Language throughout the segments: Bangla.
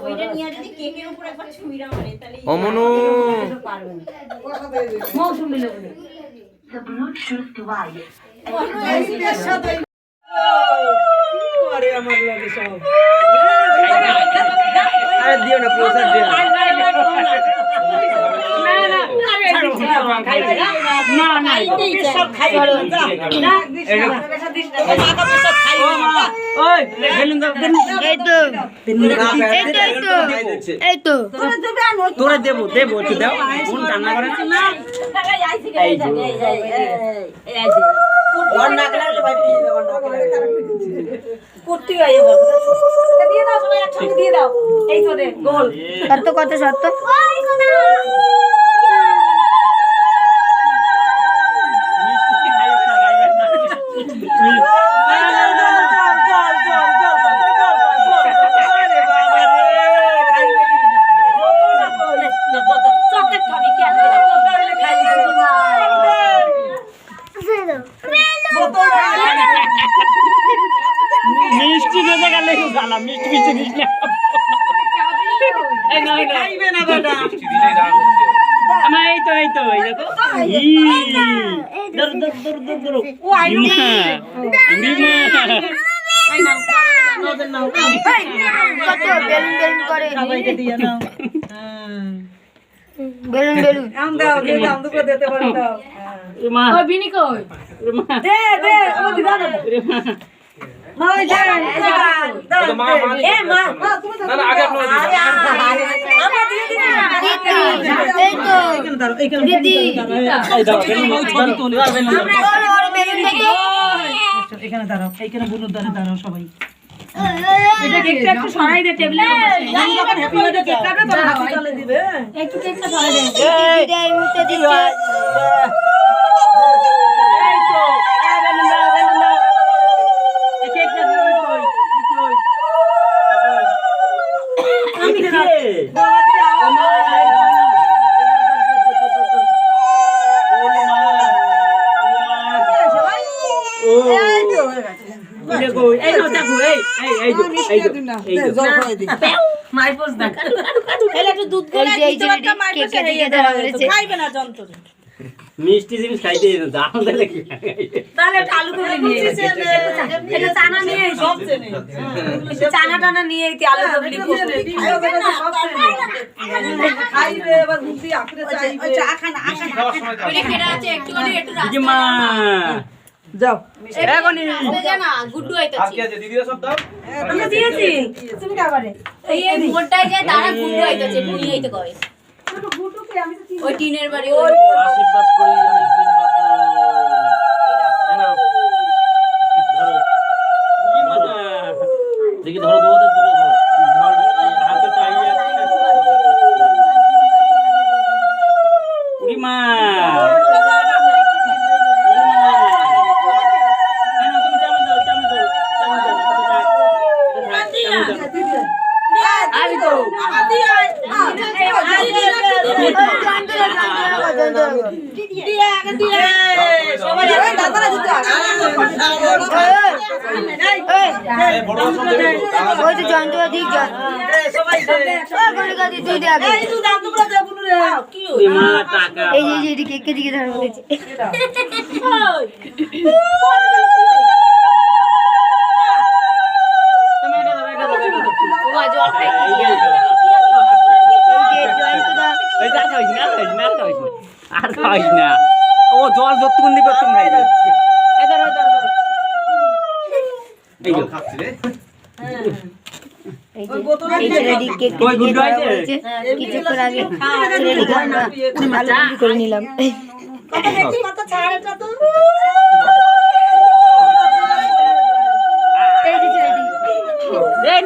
ওইটা নিয়ে যদি কেকের উপর একবার ছুঁইরা মারে তাহলে অমনু পারবে না মৌসুম মিলে বলে The Bluetooth device. আরে আমার লাগে সব আরে দিও না প্রসাদ দিও না না না সব খাই না ওই বেলুন দাও এই তো তোরা দেবো একটু দাও কোন কান্না করে এই ওর নাক লাগলে ভাই দিয়ে দাও নাক লাগলে কুটি ভাই দিয়ে দাও সবাই একসাথে দিয়ে দাও এই তো রে গোল কত সত্য মিষ্টি দিতে গেলে জ্বালা মিষ্টি দিস না এই না খাইবে না বেটা মিষ্টি দিলেই রাগ হচ্ছে আমার এই তো এই দেখো দর ও আইলো রিমা আই নাও কত বেলুন করে সবাইকে দিয়ে নাও বেলুন আম দাও দুটো দিতে পারো দাও রিমা ওই বিনি কই রিমা দে ও দিবা না রিমা মাই যা তো মা এ মা না না আগে আপনারা আমরা দিয়ে দিই এই তো এইখানে দাও এইখানে দিদি এই দাও ছবি তুলে ওর বেলুন থেকে এখানে দাঁড়াও এইখানে বুনুর দাঁড়াও সবাই এটা কেকটা একটু সরাই দে টেবিলে হ্যাপি বার্থডে কেকটা তো হাতে তালে দিবে একটু কেকটা সরাই দে দিদি এই মুহূর্তে দিচ্ছে এই তো বেলুন দাও এই কেকটা দিই কই আমি দে মিষ্টি জিনিস খাইতে জাল দিলে কি তাহলে আলু করে নিয়ে এটা চানা নিয়ে সব চেনে চানা টানা নিয়ে এই আলু করে খাইবে এবার বুদ্ধি আখরে চাইবে চা খানা ওইটা কেডা আছে একটু দিদি মা যাও এখনি জানা গুড্ডু আইতাছি আজকে আছে দিদিরা সব দাও আমরা দিয়েছি তুমি কাবারে এই মোড়টায় যায় তারা গুড্ডু আইতাছে বুনি আইতে কয় গুড্ডু কে আমি তো চিনি ওই টিনের বাড়ি ওই আশীর্বাদ করি অনেকদিন বাতো নাও ধরো দিদি মা দেখি ধরো দুটো ধরো হাতে চাইয়ে উড়ি মা কেকে দিকে ধরা বলেছে ও জল যতক্ষণ দিবে তুমি খাচ্ছি রে কিছুক্ষণ আগে ছেলেটিকে আমরা আলোচনা করে নিলাম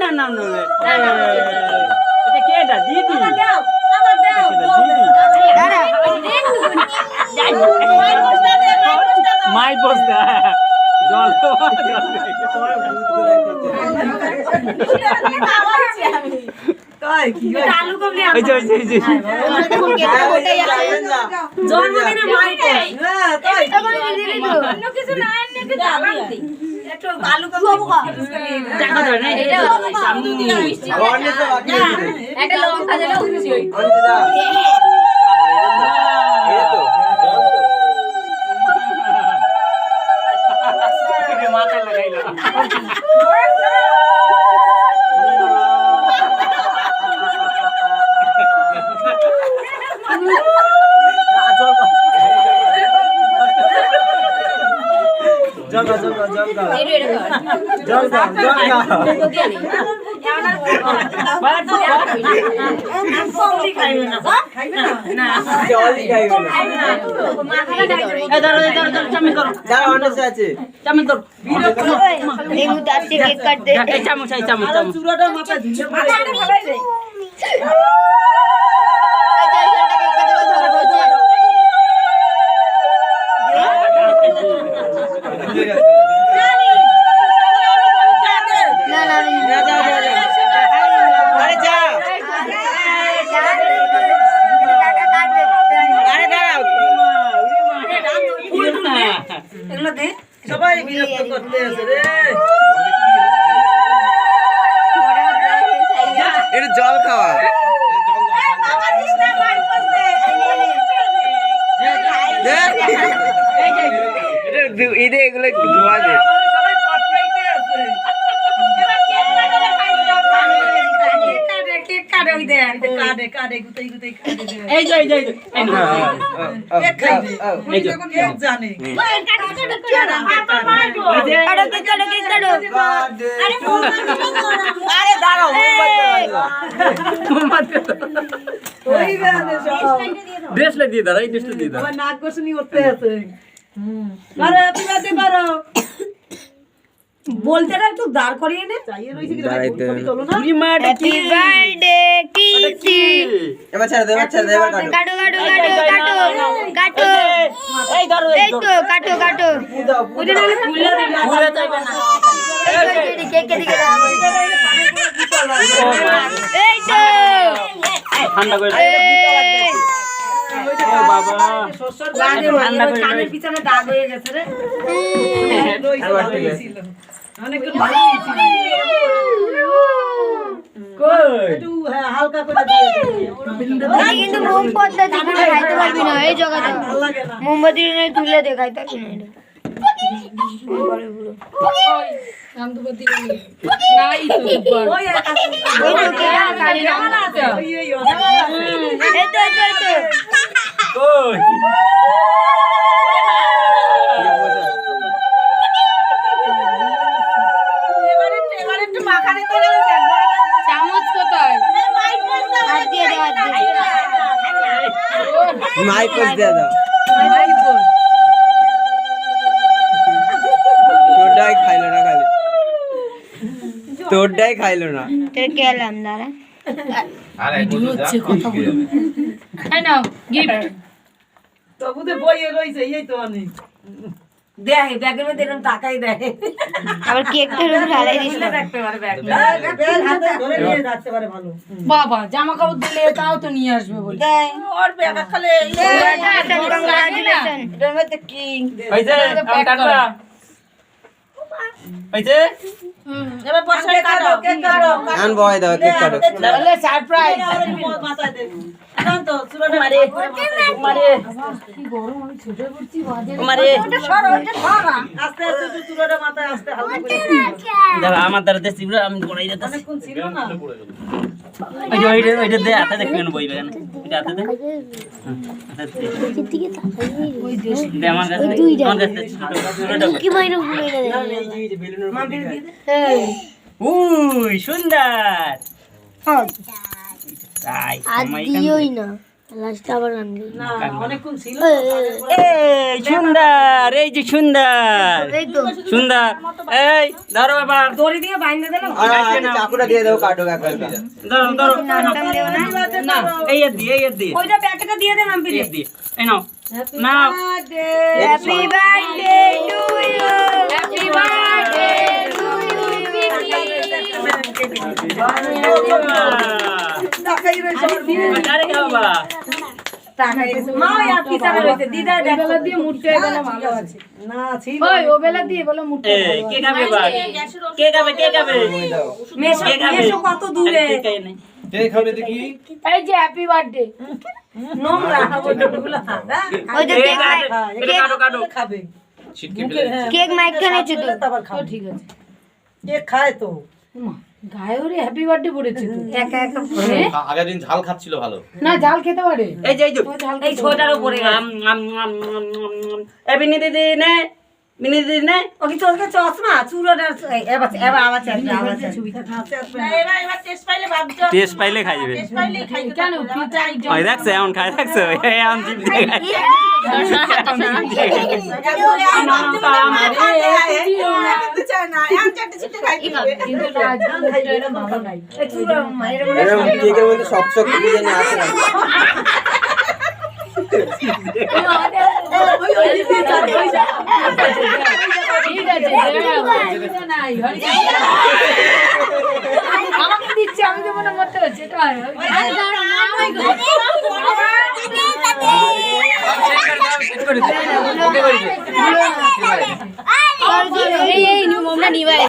না না না এটা কে এটা দিদি মাই বসদা জল জন্মদিনে মাইটাই অন্য কিছু না একটু আলু কম টাকা দাও না এটা সামনে মিষ্টি অনেক তো বাকি আছে একটা লঙ্কা দিলেও খুশি হই অনিতা এই তো এটা মাথায় লাগাইলা জল জল জল জল এটা কর জল জল দিয়ে নে কমলি খাইবে না খাইবে না জলই খাইবে না এই ধরো চামচ ধরো যারা অনেক আছে চামচ ধরো এই মুহূর্তে আসছে কেক কাটতে এই চামচ চামচ চূড়াটা মাথায় ধুলে মাথায় ফেলাই দে আচ্ছা এইখানটা কেক কাটতে ধরা হচ্ছে না না আমি যা যা যা আরে যা আরে দাঁড়াও এগুলো দে সবাই বিরক্ত করতে আছে রে এটা জল খাওয়া এটা এগুলো ধোয়া দে সবাই পটকাইতে আছে এবার কেক কাটে ওই দে কাটে গুতাই গুতাই কাটে দে এই যে এই না কেক খাইবে এই যে কেক জানে কাটো কেক কাটো আরে দাঁড়াও ওই গানে সব ড্রেসটা দিয়ে দাঁড়া এই ড্রেসটা দিয়ে দাঁড়া আমার নাক গোসনি করতে আছে আরে হ্যাপি বার্থডে করো বলতে না একটু দাঁড় করিয়ে নে চাইয়ে রইছে কি দাঁড়াইতে ছবি তোলো না হ্যাপি বার্থডে কিসি এবার ছেড়ে দে এবার কাটো কাটো কাটো এই ধরো এই তো কাটো কাটো ওইটা নালে ফুলে দিবে ভুলে যাবে না কেক দিকে দাও এই তো ঠান্ডা করে এই ও বাবা শ্বশুর গানে ঠান্ডা করে কানের পিছনে দাগ হয়ে গেছে রে অনেক একটু হালকা করে দিয়ে এটা কিন্তু মোমবাতি তুলে খাইতে পারবি না এই জায়গাটা ভালো লাগে না মোমবাতি নিয়ে তুলে দেখাই পারবি না এটা ওই এক ওই তো কেক কাটি না ওই এই তো কই এবারে একটু মাখানে তো গেল দেখবো চামচ কোথায় হাত দিয়ে দাও হাত দিয়ে মাই পোজ দিয়ে দাও তোরটাই খাইলো না তোর কেলাম দাঁড়া আরে হচ্ছে কথা বলো এই নাও গিফট তবু তো বইয়ে রইছে এই তো অনেক দেখ ব্যাগের মধ্যে এরকম টাকাই দেয় আবার কেকটা উপর ঢালাই দিস না রাখতে পারে ব্যাগ হাতে ধরে নিয়ে যাচ্ছে পারে ভালো বাবা জামা কাপড় দিলে তাও তো নিয়ে আসবে বলে ওর ব্যাগ খালে কংগ্রাচুলেশন এটার মধ্যে কি হইছে আমি কাটবা হইছে এবার পয়সা কাটো কেক কাটো আন বয় দাও কেক কাটো বলে সারপ্রাইজ মাথায় দে জান তো চুলাটা মারে মারে মারে আস্তে আস্তে একটু চুলাটা মাথায় আস্তে হালকা করে দাঁড়া আমার দ্বারা দেশি আমি গড়াই যেতেছি অনেকক্ষণ ছিল না ওইটা দে হাতে দেখবি না বইবে কেন এটা হাতে দে দে আমার কাছে ছোটটা কি মাইরো ঘুরে উই সুন্দর তাই আর দিওই না লাস্ট আবার আনবি না অনেকক্ষণ ছিল এই সুন্দর এই যে সুন্দর এই তো সুন্দর এই ধরো এবার দড়ি দিয়ে বাইন্ধে দিলাম আর চাকুটা দিয়ে দাও কাটো কাকা ধরো ধরো নামটাম দেও না না এই দিয়ে ওইটা প্যাকেটটা দিয়ে দেন আমি এই দিয়ে এই নাও নাও happy birthday to you happy birthday to টাকাই রইছে আরে বাবা টাকা এসে মা ওই আর পিছনে রয়েছে দিদা দেখো বেলা দিয়ে মুড়তে বেলা ভালো আছে না ছিল ওই ও বেলা দিয়ে বলে মুড়তে এই কে খাবে এবার কে খাবে তুমি দাও মেশো মেশো কত দূরে কে খাবে দেখি এই যে হ্যাপি বার্থডে নোংরা ওইগুলো ওই যে কেক কাটো কাটো খাবে ছিটকে ফেলে কেক মাইখানে ছিল তারপর ও খাবে ঠিক আছে কেক খায় তো গায়ে ওরে হ্যাপি বার্থডে পড়েছে তো একা একা আগের দিন ঝাল খাচ্ছিল ভালো না জাল খেতে পারে এই যে এই যে ও ঝাল এই ছোটার উপরে এই বিনি দিদি নে বিনি দিদি নে ও কি তোর চশমা চুরোটার এবার এবার আবার চাপবে আবার টেস্ট পাইলে খাই যাবে কেন পিঠা ওই দেখছে এমন খাই দেখছে এমন জিভে কিন্তু রাজ এটা ভালো নাই এরকম কেকের মধ্যে সব সব কিছু জানি আছে না ঠিক আছে নাই আমাকে দিচ্ছে আমি তো মনে করতে হচ্ছে এটা এই নিউ মোমনা নিবাই